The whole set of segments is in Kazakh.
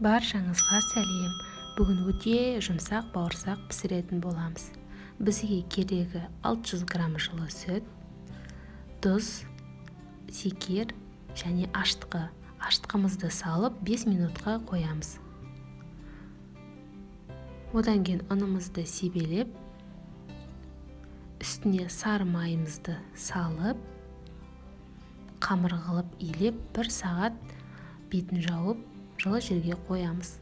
Баршаңызға сәлем. Бүгін өте жұмсақ бауырсақ пісіретін боламыз. Бізге керегі 600 грамм жылы сүт, тұз, секер және аштығы. Аштығымызды салып 5 минутқа қоямыз. Одан кейін ұнымызды себелеп, үстіне сары майымызды салып, қамыр қылып илеп 1 сағат бетін жауып, жылы жерге қоямыз.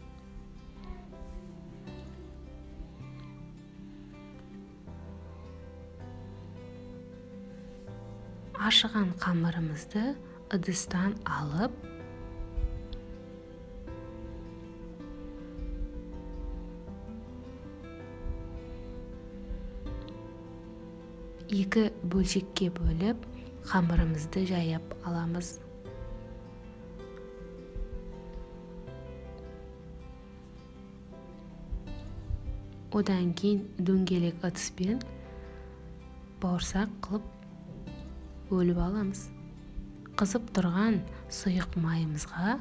Ашыған қамырымызды ыдыстан алып, екі бөлшекке бөліп, қамырымызды жайып аламыз. Одан кейін дөңгелек ыдыспен бауырсақ қылып бөліп аламыз. Қызып тұрған сұйық майымызға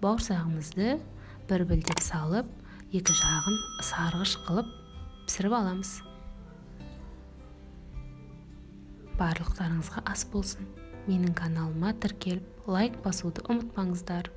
бауырсағымызды бір білдеп салып, екі жағын сарғыш қылып пісіріп аламыз. Барлықтарыңызға ас болсын. Менің каналыма тіркеліп, лайк басуды ұмытпаңыздар.